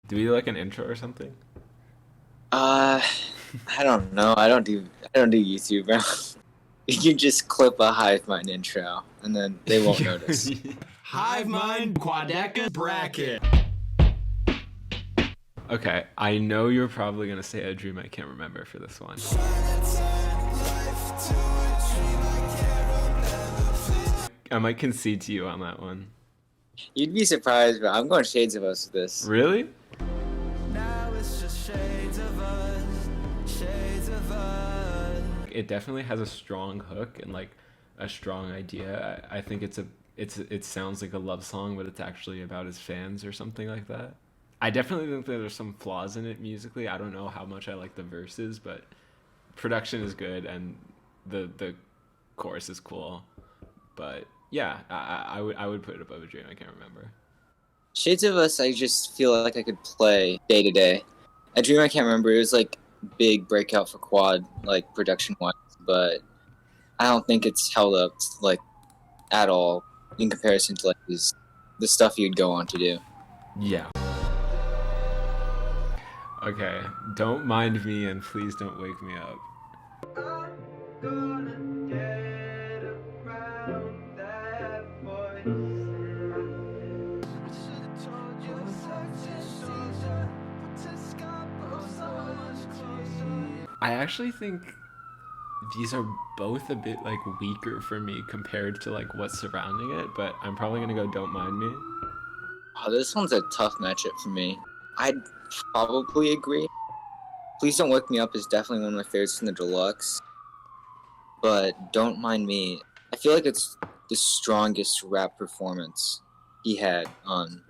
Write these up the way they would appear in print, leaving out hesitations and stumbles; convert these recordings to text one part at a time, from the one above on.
Do we do like an intro or something? Uh, I don't know. I don't do YouTube, bro. You can just clip a Hive Mind intro, and then they won't notice. Hive Mind Quadeca Bracket. Okay, I know you're probably gonna say a dream I can't remember for this one. I might concede to you on that one. You'd be surprised, but I'm going Shades of Us with this. Really? Now it's just shades of us, shades of us. It definitely has a strong hook and like a strong idea. I think it sounds like a love song, but it's actually about his fans or something like that. I definitely think that there's some flaws in it musically. I don't know how much I like the verses, but production is good and the chorus is cool. But yeah, I would put it above a dream I can't remember. Shades of Us, I just feel like I could play day to day. A Dream I Can't Remember, it was like big breakout for Quad, like production wise, but I don't think it's held up like at all in comparison to like the stuff you'd go on to do. Yeah. Okay, don't mind me and please don't wake me up. I actually think these are both a bit like weaker for me compared to like what's surrounding it, but I'm probably gonna go Don't Mind Me. Oh, this one's a tough matchup for me. I'd probably agree. Please Don't Wake Me Up is definitely one of my favorites from the deluxe. But Don't Mind Me, I feel like it's the strongest rap performance he had on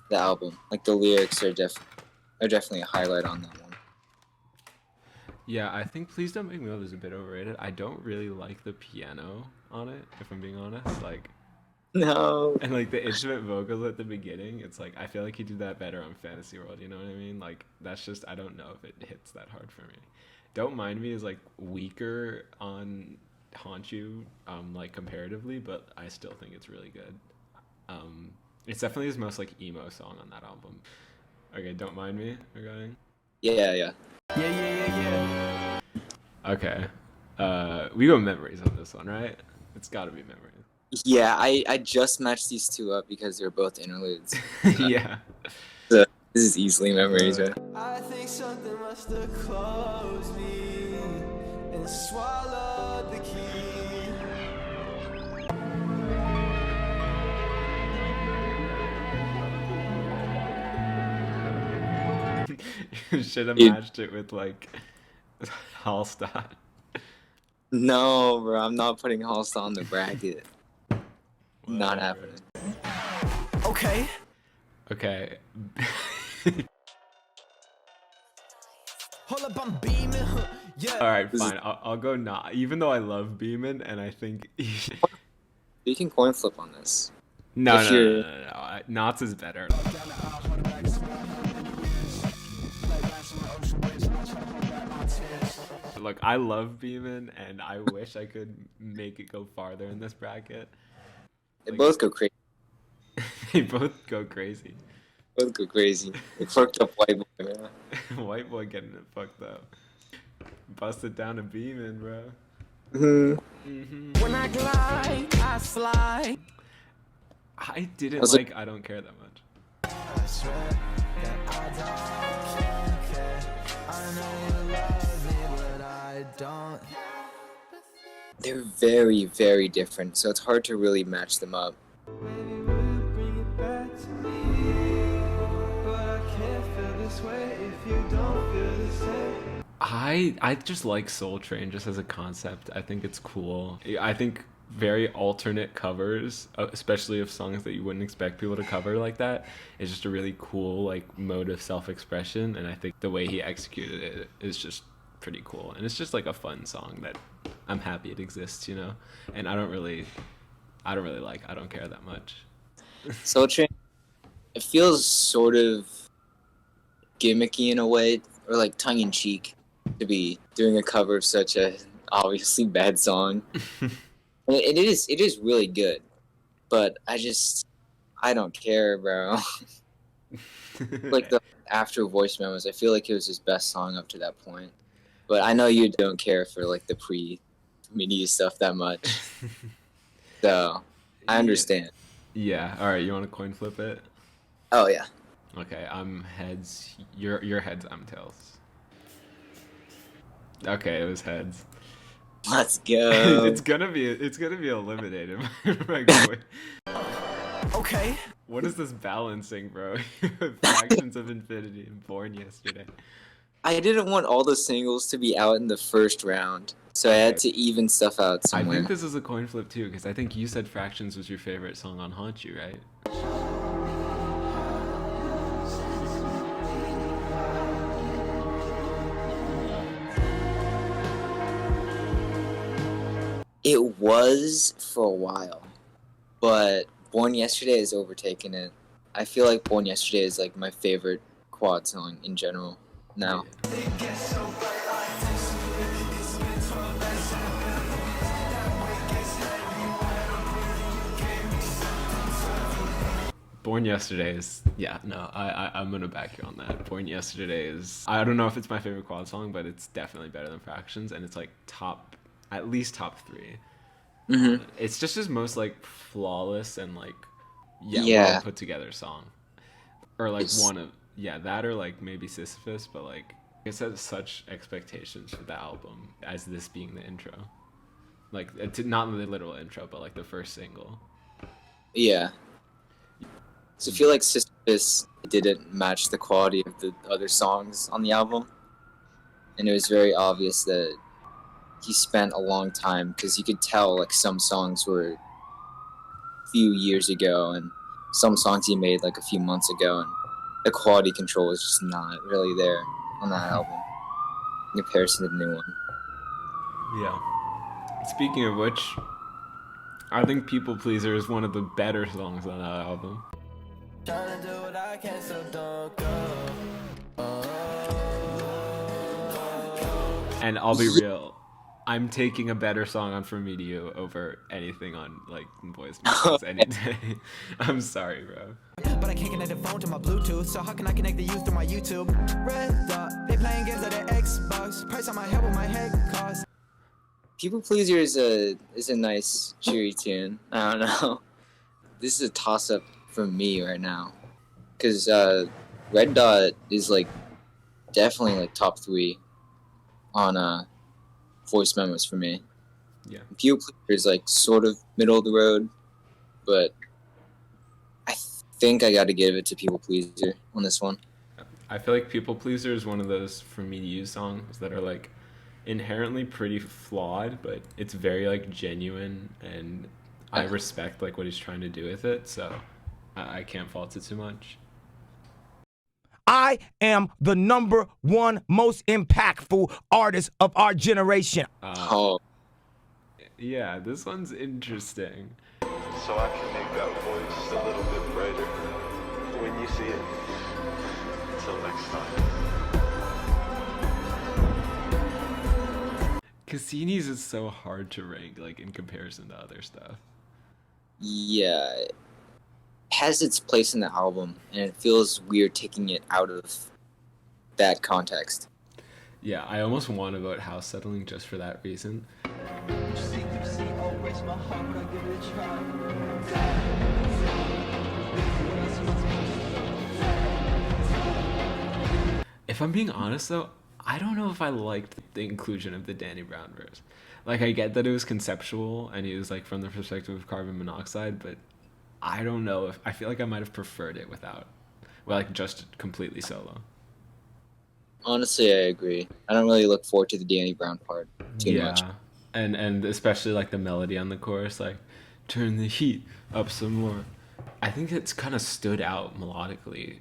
the album. Like the lyrics are definitely a highlight on that one. Yeah, I think Please Don't Make Me Up is a bit overrated. I don't really like the piano on it, if I'm being honest. Like, No. and like the instrument vocals at the beginning, it's like I feel like he did that better on Fantasy World, you know what I mean? Like that's just I don't know if it hits that hard for me. Don't Mind Me is like weaker on Haunt You, like comparatively, but I still think it's really good. It's definitely his most like emo song on that album. Okay, Don't Mind Me, we're going. Yeah. Yeah. Okay. We go Memories on this one, right? It's gotta be Memories. Yeah, I just matched these two up because they're both interludes. Yeah. So this is easily Memories, right? I think something must have closed me and swallowed the key. Should have Dude. matched it with like Hallstatt. No, bro, I'm not putting Halston on the bracket. Not happening. Okay. Okay. Hold up, I'm beaming. Yeah. All right, fine. I'll go not. Even though I love Beeman, and I think You can coin flip on this. no, If no, no, you're- no, no, no. Knots is better. Look, I love Beeman, and I wish I could make it go farther in this bracket. They both go crazy. They both go crazy. Both go crazy. They fucked up white boy, man. White boy getting it fucked up. Busted down a Beeman, bro. When I glide, I slide. I didn't Was like I Don't Care that much. I swear that I don't care. I know you love me, but I don't. They're very, very different, so it's hard to really match them up. Maybe we'll bring it back to me, but I can't feel this way if you don't feel the same. I just like Soul Train just as a concept. I think it's cool. I think very alternate covers, especially of songs that you wouldn't expect people to cover like that, is just a really cool like mode of self-expression, and I think the way he executed it is just pretty cool. And it's just like a fun song that I'm happy it exists, you know? And I don't really like I Don't Care that much. Soul Train, it feels sort of gimmicky in a way, or like tongue-in-cheek, to be doing a cover of such a obviously bad song. It is really good, but I don't care, bro. Like the after voice memos, I feel like it was his best song up to that point. But I know you don't care for like the pre-media stuff that much, so I understand. Yeah. All right. You want to coin flip it? Oh yeah, Okay. I'm heads. You're heads. I'm tails. Okay. It was heads. let's go. It's gonna be eliminated. My boy. Okay. What is this balancing, bro? Fractions of Infinity and Born Yesterday. I didn't want all the singles to be out in the first round, so I had Okay. to even stuff out I somewhere. think this is a coin flip too, because I think you said Fractions was your favorite song on Haunt You, right? It was for a while, but Born Yesterday has overtaken it. I feel like Born Yesterday is like my favorite quad song in general now. Born Yesterday is, yeah, no, I'm gonna back you on that. Born Yesterday is, I don't know if it's my favorite quad song, but it's definitely better than Fractions, and it's like at least top 3. Mm-hmm. It's just his most like flawless and like, Yeah. well put together song. Or like one of, that or like maybe Sisyphus, but like, it has such expectations for the album as this being the intro. Like, not the literal intro, but like the first single. Yeah. So I feel like Sisyphus didn't match the quality of the other songs on the album, and it was very obvious that he spent a long time, because you could tell like some songs were a few years ago and some songs he made like a few months ago, and the quality control was just not really there on that album in comparison to the new one. Yeah. Speaking of which, I think People Pleaser is one of the better songs on that album. Trying to do what I can, so don't go. And I'll be real, I'm taking a better song on From Me to You over anything on like Voice Memos any day. I'm sorry, bro. But I can't connect the phone to my Bluetooth, so how can I connect the youth through my YouTube? Red dot, they playing games at the Xbox. Price on my head with my head cost. People Pleaser is a nice cheery tune. I don't know. This is a toss up for me right now, because Red Dot is like definitely like top 3 on voice memos for me. Yeah. People Pleaser is like sort of middle of the road, but I think I got to give it to People Pleaser on this one. I feel like People Pleaser is one of those From Me to You songs that are like inherently pretty flawed, but it's very like genuine, and I respect like what he's trying to do with it, so I can't fault it too much. I am the #1 most impactful artist of our generation. Oh, Yeah, this one's interesting. So I can make that voice just a little bit brighter when you see it. Until next time. Cassini's is so hard to rank like in comparison to other stuff. yeah. It has its place in the album, and it feels weird taking it out of that context. Yeah, I almost want to vote House Settling just for that reason. If I'm being honest though, I don't know if I liked the inclusion of the Danny Brown verse. Like, I get that it was conceptual and he was like from the perspective of carbon monoxide, but I don't know if I feel like I might have preferred it without, well, like just completely solo. Honestly, I agree. I don't really look forward to the Danny Brown part too much. And especially like the melody on the chorus, like turn the heat up some more. I think it's kind of stood out melodically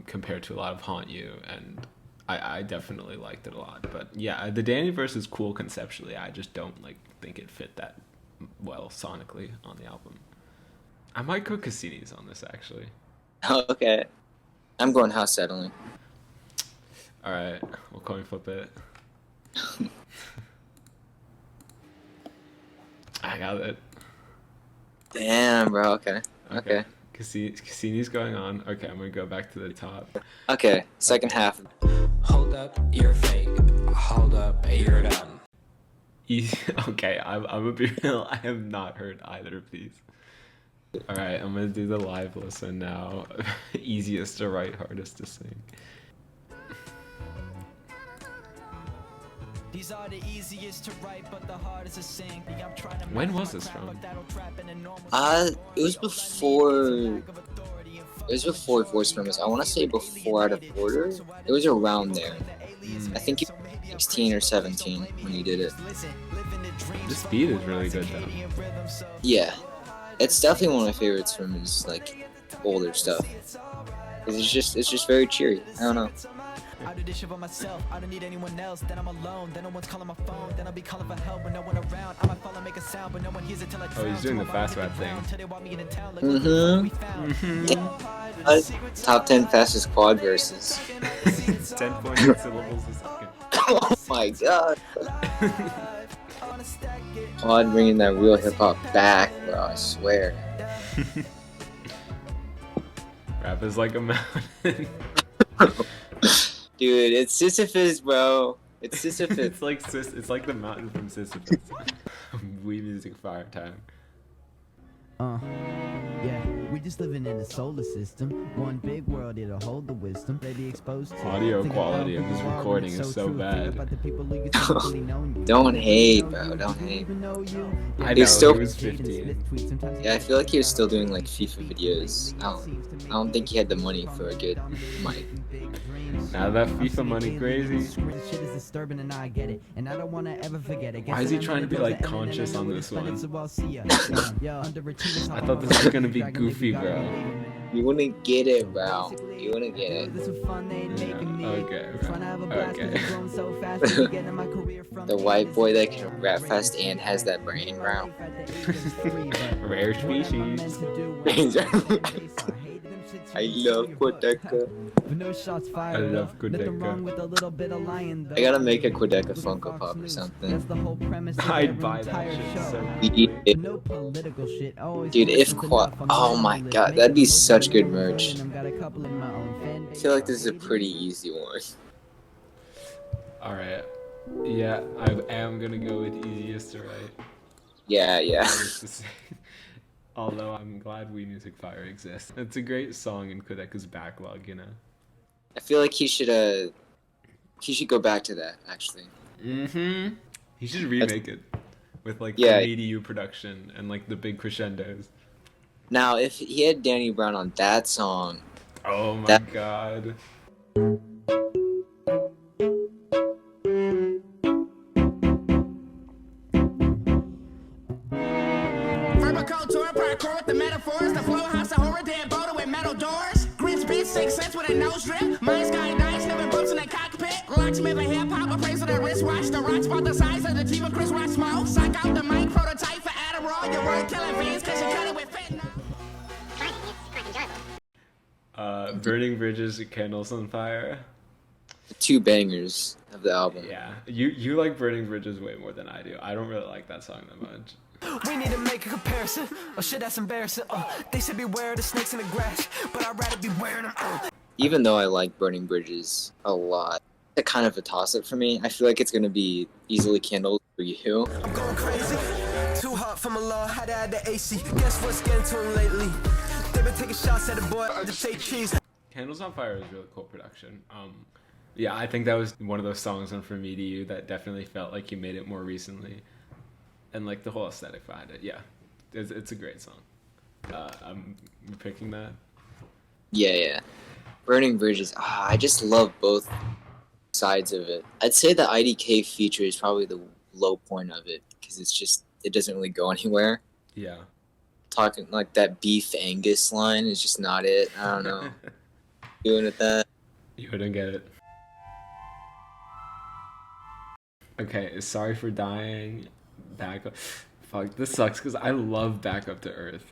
compared to a lot of Haunt You, and I definitely liked it a lot. But yeah, the Danny verse is cool conceptually. I just don't like think it fit that well sonically on the album. I might go Cassini's on this actually. Okay. I'm going House Settling. All right, we'll coin flip it. I got it. Damn, bro. Okay. Cassini's going on. Okay, I'm gonna go back to the top. Okay, second half. Hold up, you're fake. Hold up, you're done. Easy. Okay, I'm gonna be real. I have not heard either of these. All right, I'm gonna do the live listen now. Easiest to write, hardest to sing. These are the easiest to write, but the hardest to sing. I'm trying to When was this from? It was before. It was before Voice Memos. I want to say before Out of Order. It was around there. I think you were 16 or 17 when you did it. This beat is really good though. Yeah, it's definitely one of my favorites from his like older stuff. It's just very cheery. I don't know. I do this shit by myself. I don't need anyone else. Then I'm alone. Then no one's calling my phone. Then I'll be calling for help when no one around. I might fall and make a sound, but no one hears it till I drown. Oh, he's doing the fast rap thing. Top 10 fastest quad verses. 10.8 syllables a second. Oh my god. Quad bringing that real hip hop back, bro. I swear. Rap is like a mountain. Dude, it's Sisyphus, bro. It's Sisyphus. It's like the mountain from Sisyphus. We music fire time. Yeah, we just living in a solar system. One big world, it'll hold the wisdom they be exposed to. Audio quality of this recording is so bad. Don't hate, bro. Don't hate. I know, He's still- he was 15. Yeah, I feel like he was still doing like FIFA videos. I don't think he had the money for a good mic. Now that FIFA money crazy. Why is he trying to be like conscious on this one? I thought this was gonna be goofy, bro. You wouldn't get it, bro. You wouldn't get it. Okay, okay. The white boy that can rap fast and has that brain, bro. Rare species. I love Quadeca. I love Quadeca. I gotta make a Quadeca Funko Pop or something. I'd buy that shit so Dude, if oh my god, that'd be such good merch. I feel like this is a pretty easy one. Alright. Yeah, I am gonna go with easiest to write. Yeah. Hardest to sing. Although I'm glad We Music Fire exists. It's a great song in Quadeca's backlog, you know. I feel like he should go back to that actually. Mm-hmm. He should remake it with like the EDU production and like the big crescendos. Now, if he had Danny Brown on that song, Oh my god. With the metaphors, the flow house, a horror dead boulder with metal doors. Grits beat 6 cents with a nose drip. Mine sky dice, living boots in a cockpit. Locksmith, a hip hop, appraisal, the wristwatch. The rocks about the size of the team of Chris Rock smoke. Suck out the mic, prototype for Adderall. Your word killing veins, cause you cut it with fentanyl. Burning Bridges, Candles on Fire. the 2 bangers of the album. Yeah, you like Burning Bridges way more than I do. I don't really like that song that much. We need to make a comparison. Oh shit, that's embarrassing. They should beware of the snakes in the grass, but I'd rather be wearing them. Even though I like Burning Bridges a lot, it's kind of a toss-up for me. I feel like it's gonna be easily Candles for you. I'm going crazy. Too hot for my law, had to add the AC. Guess what's getting to him lately? They've been taking shots at the boy, or just say cheese. Candles on Fire is really cool production. Yeah, I think that was one of those songs on From Me to You that definitely felt like he made it more recently. And like the whole aesthetic behind it, yeah. It's a great song. I'm picking that. Yeah. Burning Bridges, I just love both sides of it. I'd say the IDK feature is probably the low point of it, because it doesn't really go anywhere. Yeah. Talking like that Beef Angus line is just not it. I don't know. Doing with that. You wouldn't get it. Okay, Sorry for Dying. Back up. Fuck, this sucks because I love Back Up to Earth.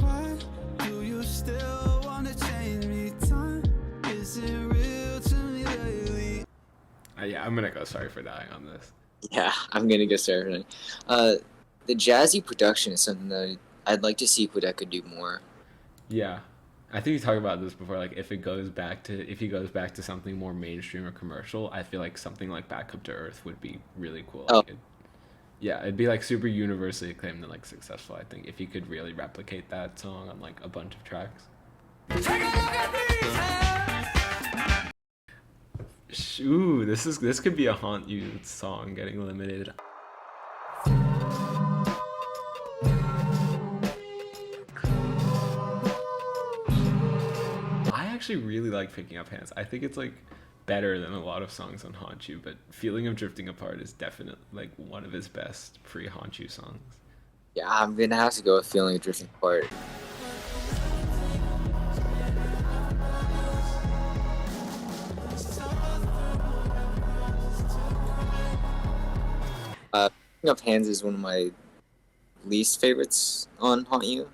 Why do you still wanna change me? Time isn't real to me lately. Yeah, I'm gonna go Sorry for Dying on this. Yeah, I'm gonna go Serenade. The jazzy production is something that I'd like to see Quadeca do more. Yeah. I think we talked about this before. Like, if he goes back to something more mainstream or commercial, I feel like something like Back Up to Earth would be really cool. Oh, Yeah, it'd be like super universally acclaimed and like successful. I think if he could really replicate that song on like a bunch of tracks. Ooh, this could be a haunt you song getting eliminated. I actually really like Picking Up Hands. I think it's like better than a lot of songs on Haunt You, but Feeling of Drifting Apart is definitely like one of his best pre-Haunt You songs. yeah, I'm gonna have to go with Feeling of Drifting Apart. Picking Up Hands is one of my least favorites on Haunt You.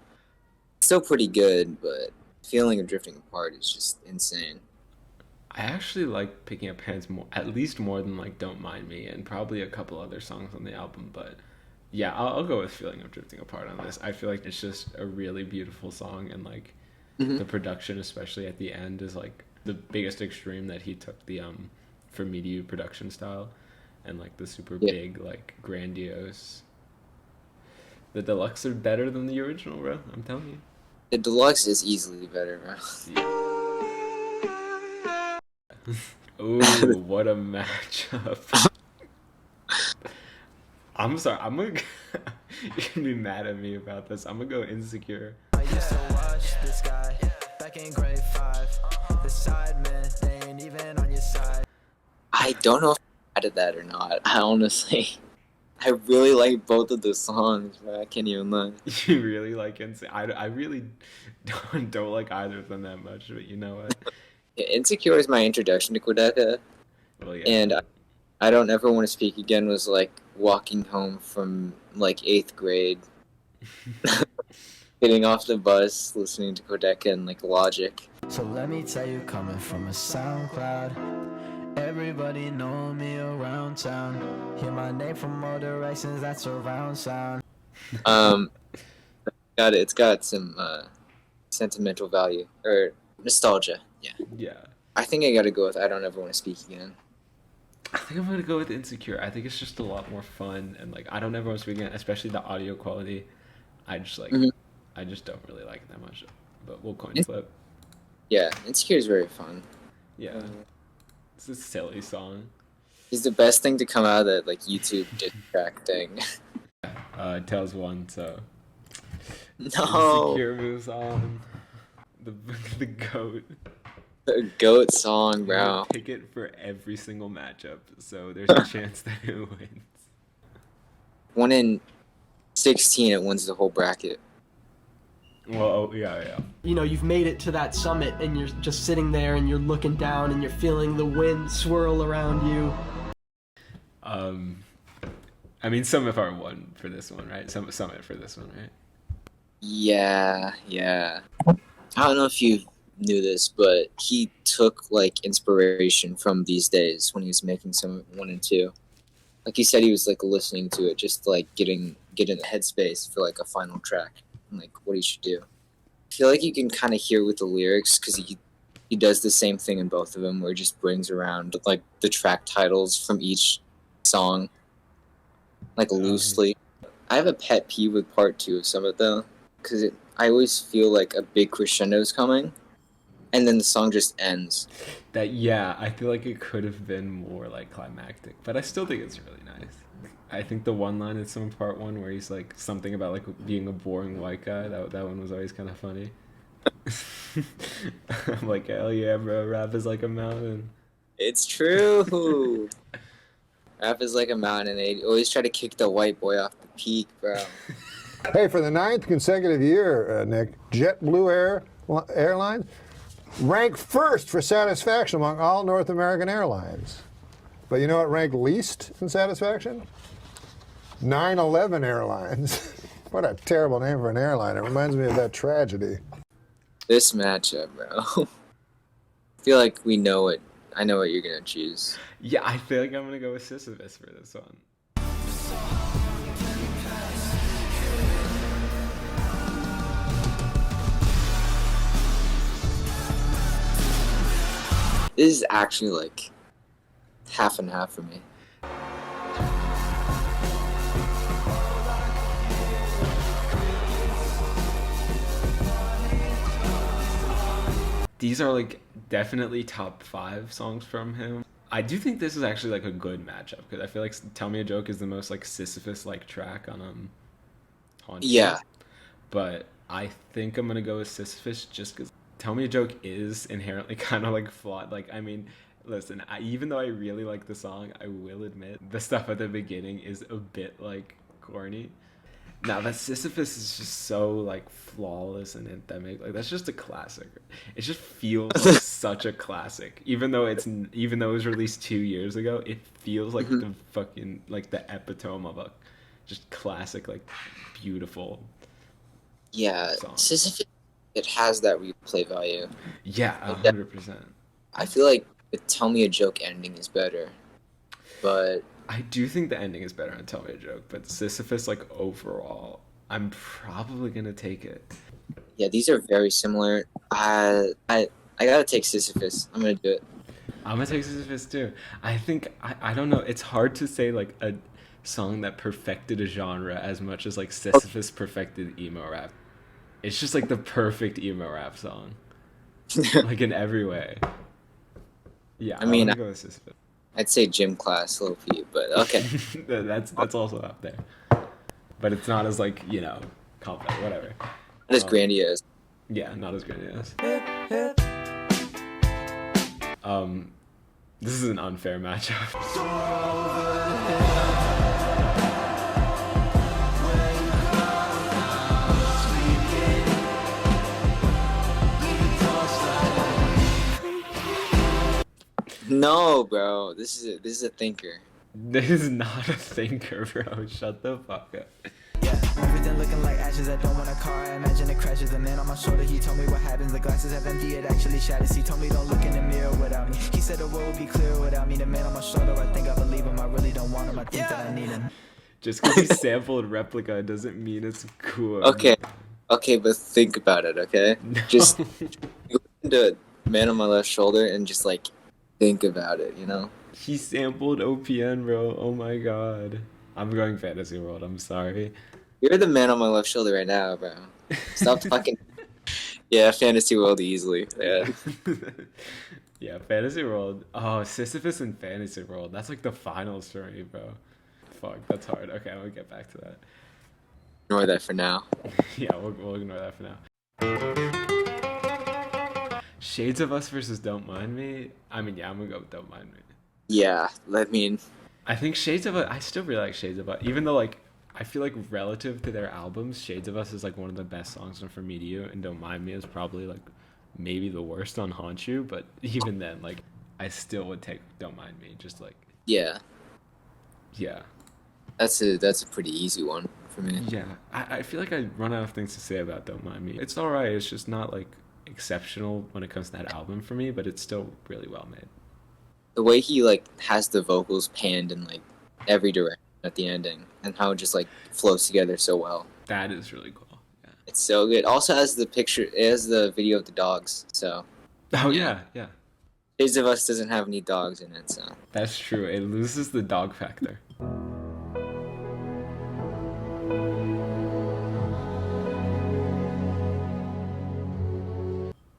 Still pretty good, but Feeling of Drifting Apart is just insane. I actually like Picking Up Hands more, at least more than like Don't Mind Me, and probably a couple other songs on the album. But yeah, I'll go with Feeling of Drifting Apart on this. I feel like it's just a really beautiful song, and like the production, especially at the end, is like the biggest extreme that he took the For Me to You production style, and like the super big, like grandiose. The deluxe are better than the original, bro. I'm telling you. The deluxe is easily better, bro. Ooh, what a matchup. I'm sorry, you're gonna be mad at me about this. I'm gonna go Insecure. I used to watch this guy back in grade 5. The side men, they ain't even on your side. I don't know if I added that or not. I really like both of those songs, bro. I can't even lie. You really like Insecure? I really don't like either of them that much, but you know what? Yeah, Insecure is my introduction to Quadeca, Well, yeah. and I Don't Ever Want to Speak Again was like walking home from like 8th grade, getting off the bus, listening to Quadeca and like Logic. So let me tell you, coming from a SoundCloud, everybody know me around town. Hear my name from all directions, that's surround sound. It's got some sentimental value or nostalgia. Yeah. Yeah. I think I gotta go with I Don't Ever Want to Speak Again. I think I'm gonna go with Insecure. I think it's just a lot more fun, and like I don't ever want to speak again, especially the audio quality. I just like I just don't really like it that much. But we'll coin flip. Yeah, Insecure is very fun. Yeah. It's a silly song. He's the best thing to come out of that like YouTube diss track thing. Tails won, so No, Insecure moves on. The GOAT. the GOAT song, bro. Pick it for every single matchup, so there's a chance that it wins. 1 in 16, it wins the whole bracket. Well, yeah. You know, you've made it to that summit and you're just sitting there and you're looking down and you're feeling the wind swirl around you. I mean, Summit Part 1 for this one, right? Summit for this one, right? Yeah. I don't know if you knew this, but he took like inspiration from These Days when he was making Summit 1 and 2. Like he said, he was like listening to it, just like get in the headspace for like a final track and like what he should do. I feel like you can kind of hear with the lyrics because he does the same thing in both of them, where he just brings around like the track titles from each song, like loosely. I have a pet peeve with Part 2 of Summit though, because I always feel like a big crescendo is coming, and then the song just ends. I feel like it could have been more like climactic, but I still think it's really nice. I think the one line in Summit Part 1 where he's like something about like being a boring white guy, that one was always kind of funny. I'm like, hell yeah, bro, rap is like a mountain. It's true. Rap is like a mountain. They always try to kick the white boy off the peak, bro. Hey, for the 9th consecutive year, Nick, JetBlue Airlines ranked first for satisfaction among all North American airlines. But you know what ranked least in satisfaction? 9/11 Airlines. What a terrible name for an airline. It reminds me of that tragedy. This matchup, bro. I feel like I know what you're gonna choose. Yeah, I feel like I'm gonna go with Sisyphus for this one. This is actually like half and half for me. These are like definitely top 5 songs from him. I do think this is actually like a good matchup because I feel like "Tell Me a Joke" is the most like Sisyphus-like track on Haunted. Yeah. But I think I'm gonna go with Sisyphus just because "Tell Me a Joke" is inherently kind of like flawed. Like, I mean, listen, even though I really like the song, I will admit the stuff at the beginning is a bit like corny. Now that Sisyphus is just so like flawless and anthemic, like that's just a classic. It just feels like such a classic, even though it was released 2 years ago. It feels like the fucking like the epitome of a just classic, like beautiful. Yeah, song. Sisyphus, it has that replay value. Yeah, 100%. I feel like the "Tell Me a Joke" ending is better, but I do think the ending is better on "Tell Me a Joke," but Sisyphus, like overall, I'm probably gonna take it. yeah, these are very similar. I gotta take Sisyphus. I'm gonna do it. I'm gonna take Sisyphus too. I think I don't know. It's hard to say like a song that perfected a genre as much as like Sisyphus perfected emo rap. It's just like the perfect emo rap song, like in every way. Yeah, I mean, I'm gonna go with Sisyphus. I'd say Gym Class, Lil Peep, but okay. that's also up there, but it's not as like confident. Whatever. Not as grandiose. Yeah, not as grandiose. This is an unfair matchup. No, bro. This is a thinker. This is not a thinker, bro. Shut the fuck up. Yeah, everything looking like ashes. I don't want a car. I imagine it crashes. The man on my shoulder, he told me what happens. The glasses have empty, it actually shatters. He told me don't look in the mirror without me. He said the world would be clear without me. The man on my shoulder, I think I believe him. I really don't want him. I think that I need him. Just because he sampled Replica doesn't mean it's cool. Okay, but think about it, okay? No. Just you listen to Man on My Left Shoulder and just like think about it, you know? He sampled OPN, bro. Oh my god. I'm going Fantasy World. I'm sorry. You're the man on my left shoulder right now, bro. Stop fucking. Yeah, Fantasy World easily. Yeah. Yeah, Fantasy World. Oh, Sisyphus and Fantasy World. That's like the finals for me, bro. Fuck, that's hard. Okay, I'm gonna get back to that. Ignore that for now. Yeah, we'll ignore that for now. Shades of Us versus Don't Mind Me. I mean, yeah, I'm gonna go with Don't Mind Me. Yeah, I mean, I think Shades of Us. I still really like Shades of Us, even though like I feel like relative to their albums, Shades of Us is like one of the best songs on From Me to You, and Don't Mind Me is probably like maybe the worst on Haunt You. But even then, like I still would take Don't Mind Me. Just like yeah, that's a pretty easy one for me. Yeah, I feel like I run out of things to say about Don't Mind Me. It's alright. It's just not like exceptional when it comes to that album for me, but it's still really well made. The way he like has the vocals panned in like every direction at the ending, and how it just like flows together so well. That is really cool. Yeah. It's so good. Also has the picture, it has the video of the dogs. So. Oh yeah. Shades of Us doesn't have any dogs in it, so. That's true. It loses the dog factor.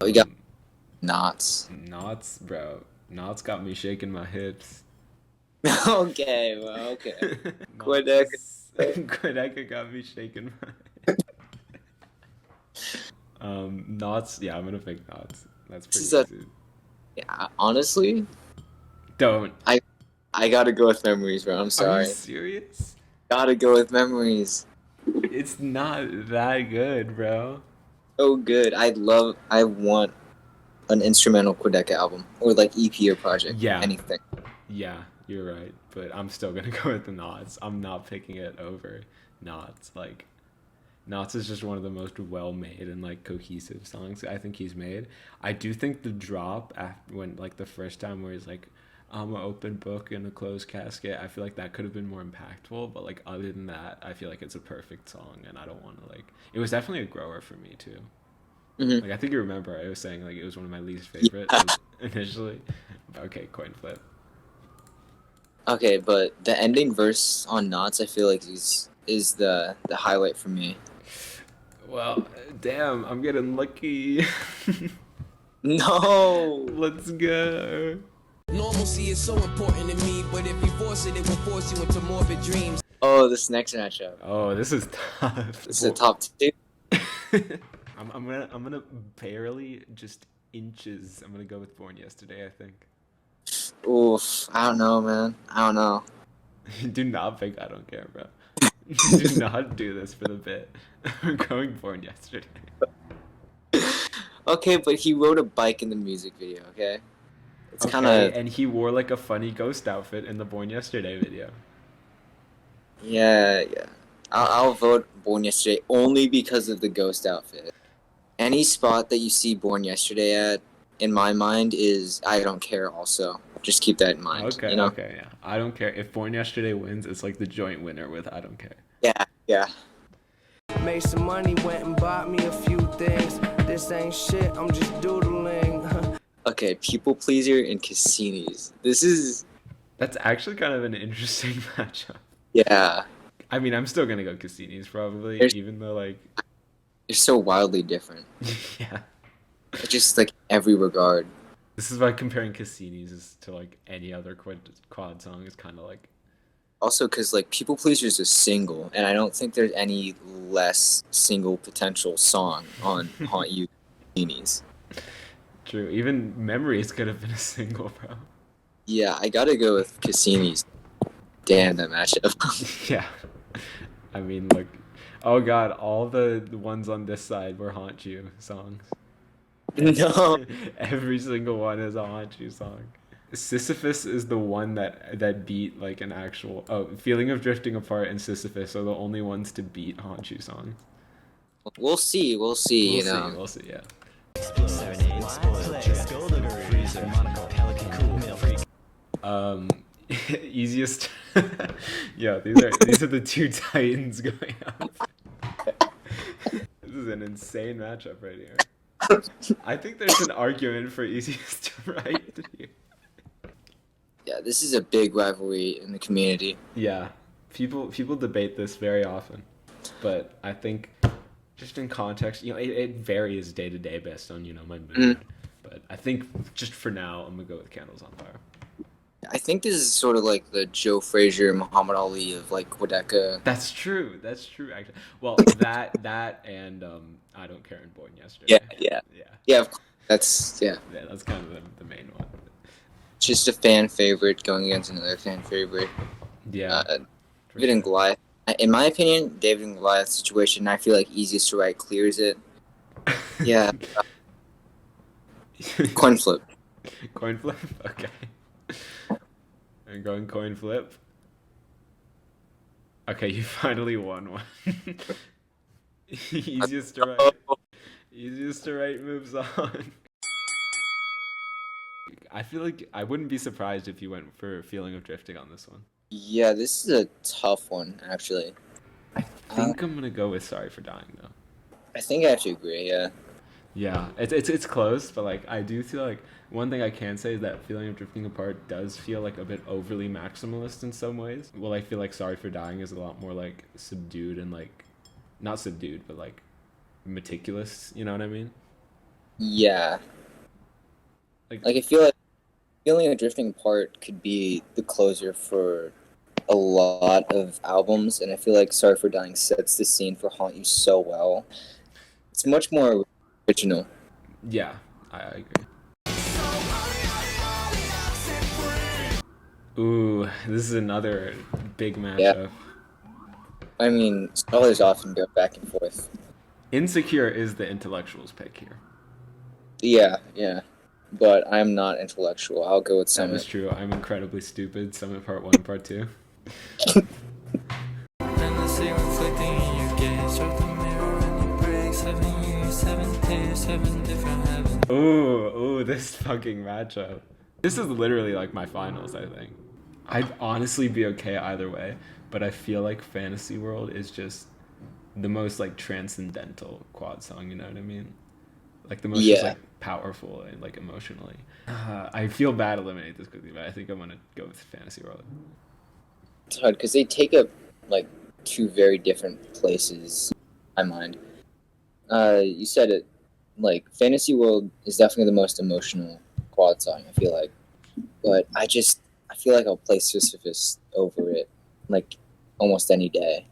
We got Knots. Knots, bro. Knots got me shaking my hips. Okay, well, okay. Quadeca got me shaking my Knots, yeah, I'm gonna pick Knots. That's pretty easy. Yeah, honestly, don't. I gotta go with Memories, bro. I'm sorry. Are you serious? Gotta go with Memories. It's not that good, bro. So good. I want an instrumental Quadeca album or like EP or project. Yeah. Anything. Yeah, you're right. But I'm still gonna go with the Knots. I'm not picking it over Knots. Like, Knots is just one of the most well-made and like cohesive songs I think he's made. I do think the drop after when like the first time where he's like, I'm an open book in a closed casket, I feel like that could have been more impactful. But like other than that, I feel like it's a perfect song, and I don't want to like. It was definitely a grower for me too. Mhm. Like I think you remember I was saying like it was one of my least favorite initially. Okay, coin flip. Okay, but the ending verse on Knots, I feel like is the highlight for me. Well, damn, I'm getting lucky. No. Let's go. Normalcy is so important to me, but if you force it, it will force you into morbid dreams. Oh, this next matchup. Oh, this is tough. This is a top 2. I'm gonna barely just inches. I'm gonna go with Born Yesterday, I think. Oof, I don't know, man. I don't know. Do not think I don't care, bro. Do not do this for the bit. I'm going Born Yesterday. Okay, but he rode a bike in the music video, okay? It's Okay, kind of... and he wore like a funny ghost outfit in the Born Yesterday video. Yeah. I'll vote Born Yesterday only because of the ghost outfit. Any spot that you see Born Yesterday at, in my mind, is I don't care also. Just keep that in mind. Okay, you know? okay, yeah. I don't care. If Born Yesterday wins, it's like the joint winner with I don't care. Yeah. Made some money, went and bought me a few things. This ain't shit, I'm just doodling. Okay, People Pleaser and Cassini's. That's actually kind of an interesting matchup. Yeah. I mean, I'm still gonna go Cassini's probably, even though like... They're so wildly different. Yeah. Just like every regard. This is why comparing Cassini's to like any other quad song is kind of like... Also, because like People Pleaser is a single, and I don't think there's any less single potential song on Haunt You Cassini's. True. Even Memories could have been a single, bro. Yeah, I gotta go with Cassini's. Damn, that matchup. Yeah. I mean, like, oh god, all the ones on this side were Haunt You songs. No. Every single one is a Haunt You song. Sisyphus is the one that beat like an actual... Oh, Feeling of Drifting Apart and Sisyphus are the only ones to beat Haunt You songs. We'll see, We'll see, yeah. Easiest... Yeah, these are the two titans going up. This is an insane matchup right here. I think there's an argument for easiest to write here. Yeah, this is a big rivalry in the community. Yeah, people debate this very often, but I think just in context, it varies day to day based on my mood. Mm. But I think just for now, I'm gonna go with Candles on Fire. I think this is sort of like the Joe Frazier, Muhammad Ali of like Quadeca. That's true actually. Well, that and I Don't Care and Born Yesterday. Yeah. That's that's kind of the main one. Just a fan favorite going against another fan favorite. Yeah. David and Goliath. In my opinion, David and Goliath situation, I feel like easiest to write clears it. Yeah. Coin flip. Coin flip? Okay. I'm going coin flip. Okay, you finally won one. Easiest to write moves on. I feel like I wouldn't be surprised if you went for Feeling of Drifting on this one. Yeah, this is a tough one, actually. I think I'm gonna go with Sorry for Dying though. I think I have to agree, yeah. Yeah, it's close, but like I do feel like one thing I can say is that Feeling of Drifting Apart does feel like a bit overly maximalist in some ways. Well, I feel like Sorry for Dying is a lot more like subdued and like not subdued, but like meticulous. You know what I mean? Yeah. Like I feel like Feeling of Drifting Apart could be the closer for a lot of albums, and I feel like Sorry for Dying sets the scene for Haunt You so well. It's much more original. Yeah, I agree. Ooh, this is another big matchup. Yeah. I mean, scholars often go back and forth. Insecure is the intellectual's pick here. Yeah. But I'm not intellectual. I'll go with Summit. That is true. I'm incredibly stupid. Summit Part 1, Part 2. Ooh, this fucking matchup. This is literally like my finals, I think. I'd honestly be okay either way, but I feel like Fantasy World is just the most like transcendental quad song, you know what I mean? Like the most just Yeah. like powerful and like emotionally. I feel bad eliminate this quickly, but I think I'm gonna go with Fantasy World. It's hard because they take up like two very different places in my mind. You said it, like Fantasy World is definitely the most emotional quad song, I feel like. But I feel like I'll play Sisyphus over it, like almost any day.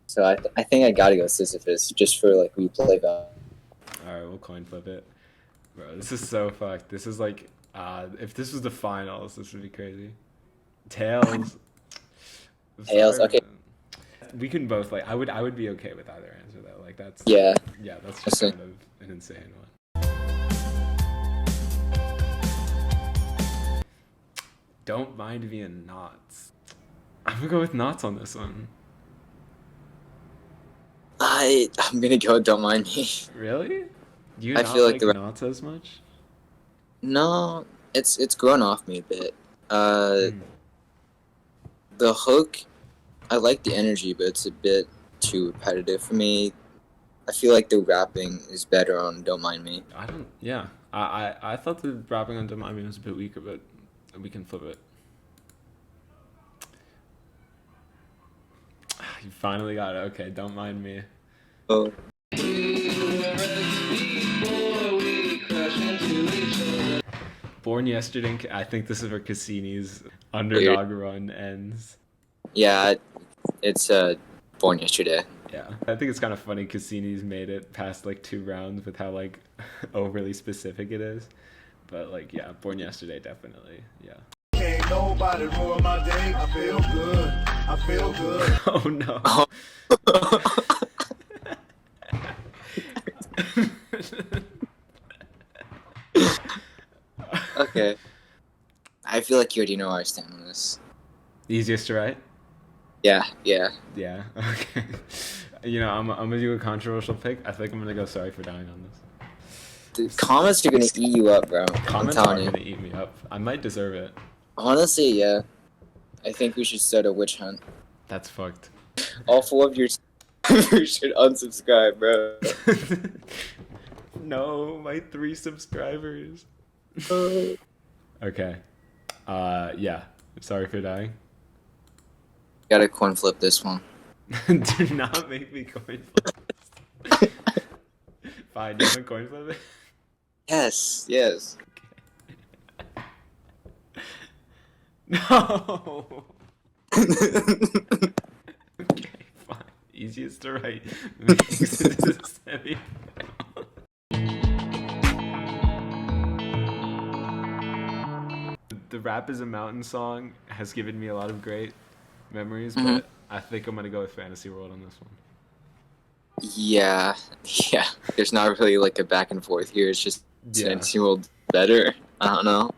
So I think I gotta go Sisyphus just for like replay value. Alright, we'll coin flip it. Bro, this is so fucked. This is like, if this was the finals, this would be crazy. Tails. Tails, okay. We can both, like, I would be okay with either answer though. Like, that's, Yeah. Yeah, that's just kind of an insane one. Don't mind me in knots. I'm gonna go with knots on this one. I'm gonna go Don't Mind Me. Really? Do you I not feel like like knots as much? No, it's grown off me a bit. The hook, I like the energy, but it's a bit too repetitive for me. I feel like the rapping is better on Don't Mind Me. Yeah. I thought the rapping on Don't Mind Me was a bit weaker, but we can flip it. You finally got it. Okay, Don't Mind Me. Oh. Born Yesterday, I think this is where Cassini's underdog run ends. Yeah, it's Born Yesterday. Yeah, I think it's kind of funny Cassini's made it past like 2 rounds with how like overly specific it is. But like, yeah, Born Yesterday definitely, yeah. Can't nobody ruin my day. I feel good. I feel good. Oh no. Okay. I feel like you already know where I stand on this. Easiest to write? Yeah. Yeah, okay. You know, I'm gonna do a controversial pick. I think I'm gonna go Sorry for Dying on this. The comments are gonna eat you up, bro. Comments I'm are telling you. gonna eat me up. I might deserve it. Honestly, yeah. I think we should start a witch hunt. That's fucked. All 4 of your you should unsubscribe, bro. No, my 3 subscribers. Okay. Yeah. Sorry for dying. Gotta coin flip this one. Do not make me coin flip this. Fine, you wanna coin flip it? Yes. No. Okay, fine. Easiest to write. Makes it to the semifinal. The Rap is a Mountain song has given me a lot of great memories, but I think I'm gonna go with Fantasy World on this one. Yeah. There's not really like a back and forth here. It's just Yeah. Fantasy World better. I don't know.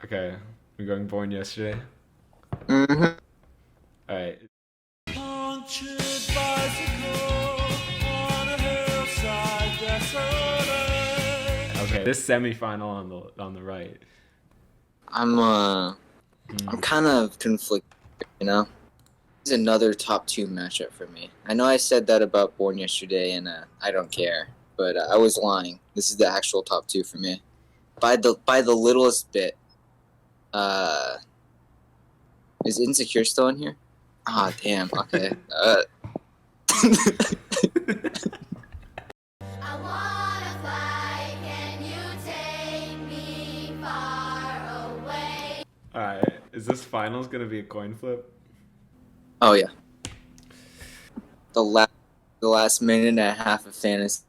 Okay, we're going Born Yesterday. Mm-hmm. Alright. Okay, this semifinal on the right. I'm kind of conflicted, you know? This is another top 2 matchup for me. I know I said that about Born Yesterday, and I don't care, but I was lying. This is the actual top 2 for me. By the littlest bit. Is Insecure still in here? Ah, damn. Okay. Alright, is this finals gonna be a coin flip? Oh yeah. The last minute and a half of fantasy.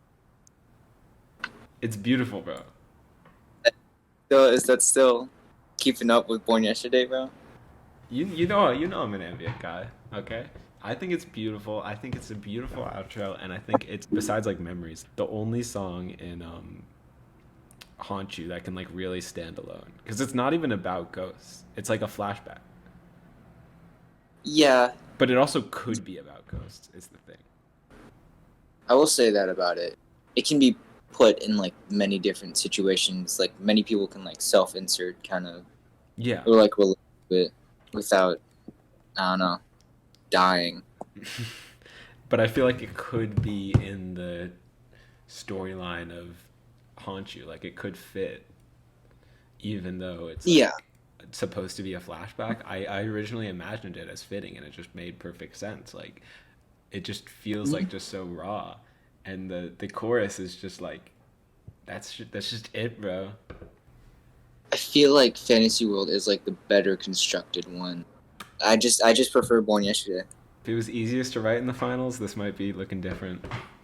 It's beautiful, bro. Is that still keeping up with Born Yesterday, bro? You know I'm an ambient guy, okay? I think it's beautiful. I think it's a beautiful outro, and I think it's, besides like Memories, the only song in Haunt You that can like really stand alone, because it's not even about ghosts. It's like a flashback. Yeah. But it also could be about ghosts, is the thing. I will say that about it. It can be put in like many different situations. Like many people can like self-insert kind of. Yeah. Or like relate to it without, I don't know, dying. But I feel like it could be in the storyline of Haunt You. Like, it could fit, even though it's Yeah. supposed to be a flashback. I originally imagined it as fitting, and it just made perfect sense. Like, it just feels like just so raw, and the chorus is just like, that's just it, bro. I feel like Fantasy World is like the better constructed one. I just prefer Born Yesterday. If it was easiest to write in the finals, this might be looking different.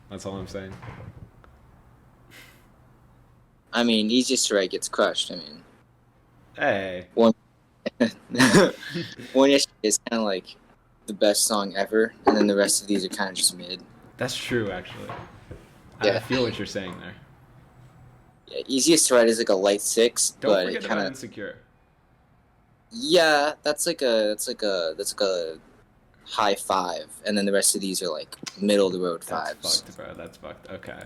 That's all I'm saying. I mean, easiest to write gets crushed. I mean, Hey. Born Yesterday is kind of like the best song ever, and then the rest of these are kind of just mid. That's true, actually. Yeah. I feel what you're saying there. Yeah, easiest to write is like a light 6, Don't but forget it about kind of Insecure. yeah, that's like a high 5, and then the rest of these are like middle of the road 5s. That's fucked, bro. That's fucked. Okay.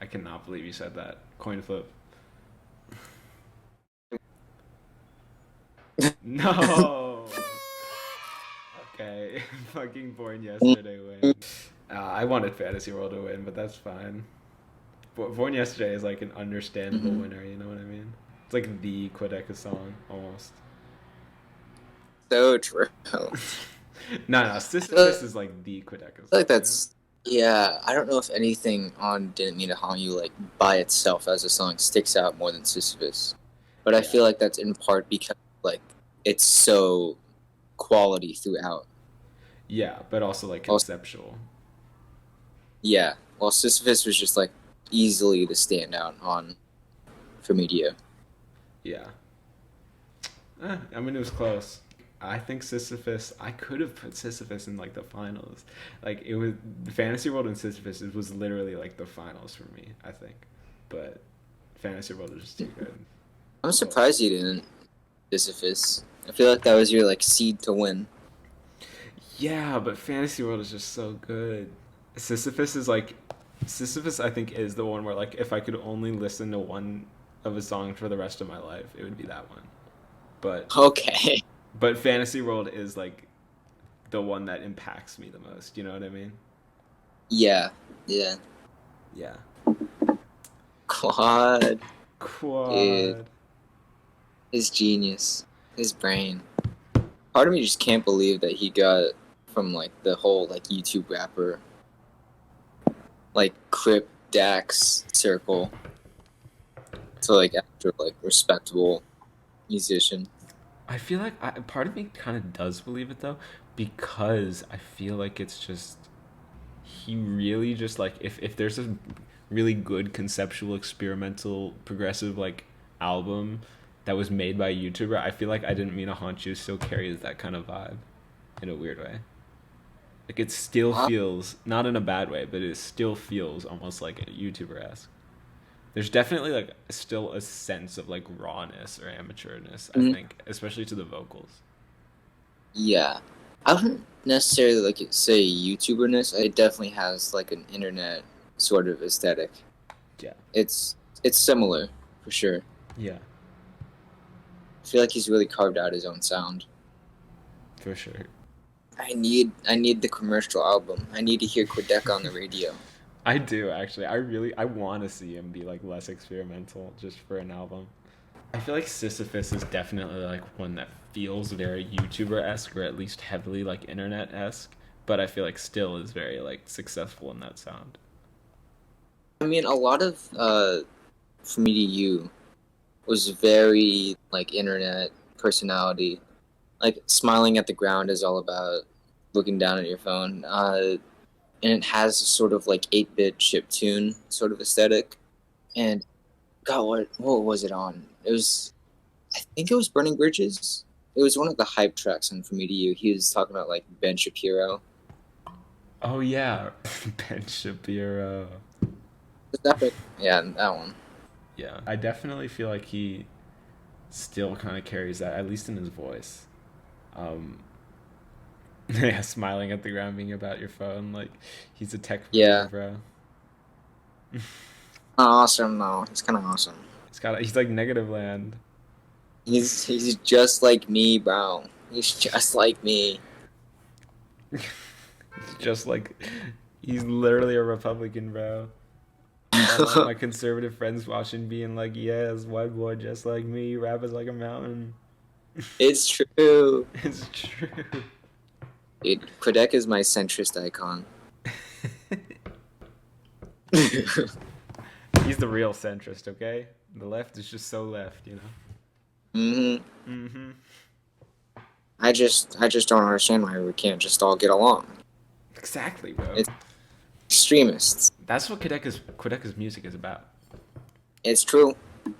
I cannot believe you said that. Coin flip. No. Okay. Fucking Born Yesterday win. I wanted Fantasy World to win, but that's fine. Born Yesterday is like an understandable winner, you know what I mean? It's like the Quadeca song, almost. So true. No, Sisyphus is like the Quadeca song. I feel like that's yeah. I don't know if anything on Didn't Mean to Haunt You like by itself as a song sticks out more than Sisyphus, but I feel like that's in part because like it's so quality throughout. Yeah, but also like conceptual. Yeah, well, Sisyphus was just like easily the standout on for media. Yeah. I mean, it was close. I think Sisyphus, I could have put Sisyphus in like the finals. Like, it was Fantasy World and Sisyphus, it was literally like the finals for me, I think. But Fantasy World was just too good. I'm surprised you didn't Sisyphus. I feel like that was your like seed to win. Yeah, but Fantasy World is just so good. Sisyphus, I think, is the one where, like, if I could only listen to one of a song for the rest of my life, it would be that one. But Fantasy World is, like, the one that impacts me the most, you know what I mean? Yeah. Quad. Dude. His genius. His brain. Part of me just can't believe that he got from, like, the whole, like, YouTube rapper, like, Crip Dax circle to, like, after, like, respectable musician. I feel like part of me kind of does believe it, though, because I feel like it's just, he really just, like, if there's a really good conceptual, experimental, progressive, like, album that was made by a YouTuber, I feel like I Didn't Mean to Haunt You still carries that kind of vibe in a weird way. Like, it still feels, not in a bad way, but it still feels almost like a YouTuber-esque. There's definitely, like, still a sense of, like, rawness or amateurness, I think, especially to the vocals. Yeah. I wouldn't necessarily, like, say YouTuberness. It definitely has, like, an internet sort of aesthetic. Yeah. It's similar, for sure. Yeah. I feel like he's really carved out his own sound. For sure. I need the commercial album. I need to hear Quadeca on the radio. I do, actually. I want to see him be, like, less experimental just for an album. I feel like Sisyphus is definitely, like, one that feels very YouTuber-esque, or at least heavily, like, internet-esque, but I feel like still is very, like, successful in that sound. I mean, a lot of From Me to You was very, like, internet personality. Like, Smiling at the Ground is all about looking down at your phone. And it has a sort of, like, 8-bit chiptune sort of aesthetic. And, God, what was it on? I think it was Burning Bridges. It was one of the hype tracks on From Me to You. He was talking about, like, Ben Shapiro. Oh, yeah. Ben Shapiro. Yeah, that one. Yeah. I definitely feel like he still kind of carries that, at least in his voice. Yeah, smiling at the ground, being about your phone. Like, he's a tech bro. Awesome, though. He's kind of awesome. He's like Negative Land. He's just like me, bro. He's just like me. Just like He's literally a Republican, bro. All of my conservative friends watching being like, yes, white boy just like me, rappers like a mountain. It's true. It's true. Dude, Quadeca is my centrist icon. He's the real centrist, okay? The left is just so left, you know? I just don't understand why we can't just all get along. Exactly, bro. It's extremists. That's what Quadeca's music is about. It's true.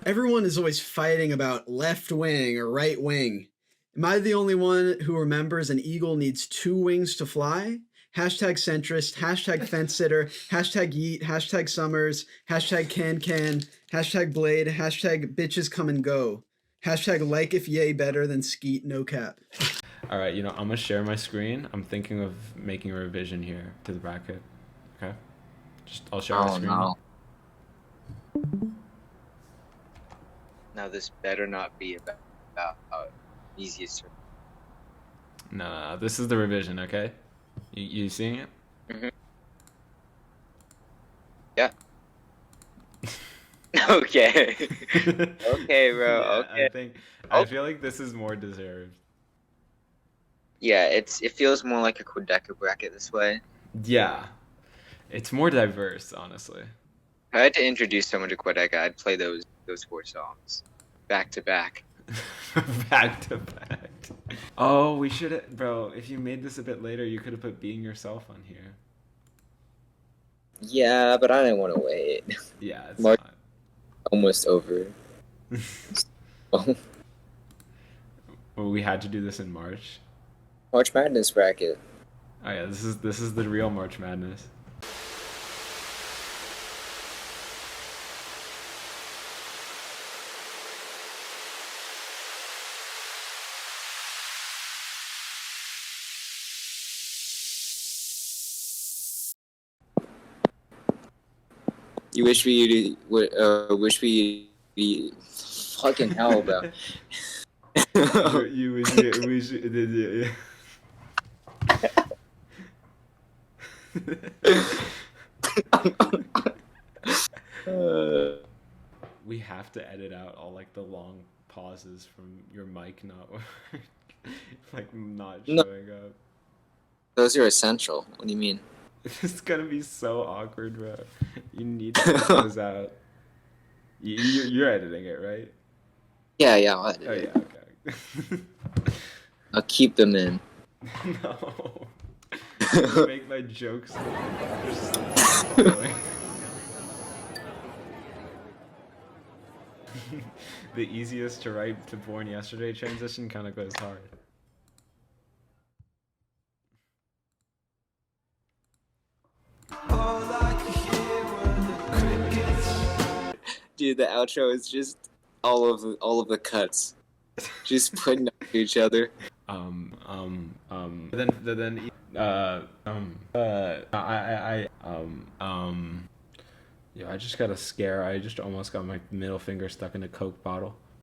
Everyone is always fighting about left wing or right wing. Am I the only one who remembers an eagle needs 2 wings to fly? Hashtag centrist, hashtag fence sitter, hashtag yeet, hashtag summers, hashtag can, hashtag blade, hashtag bitches come and go. Hashtag like if yay better than skeet no cap. All right, I'm gonna share my screen. I'm thinking of making a revision here to the bracket. Okay, I'll share my screen. No. Now this better not be about easiest. No, this is the revision. Okay, you seeing it? Yeah. Okay. Okay, bro. Yeah, okay. I feel like this is more deserved. Yeah, it feels more like a Quadeca bracket this way. Yeah, it's more diverse, honestly. If I had to introduce someone to Quadeca, I'd play those 4 songs back to back. Back to back. Oh, we should have, bro. If you made this a bit later, you could have put "Being Yourself" on here. Yeah, but I didn't want to wait. Yeah, it's March not. almost over. Well, we had to do this in March. March Madness bracket. Oh yeah, this is the real March Madness. Wish we fucking hell, bro. you wish yeah. We have to edit out all like the long pauses from your mic not not showing up. Those are essential. What do you mean? It's gonna be so awkward, bro. You need to cut those out. You're editing it, right? Yeah, I'll edit it. Yeah, okay. I'll keep them in. No. You make my jokes. The easiest to write to born yesterday transition kind of goes hard. Dude, the outro is just all of the cuts, just putting up to each other. Yo, I just got a scare. I just almost got my middle finger stuck in a Coke bottle.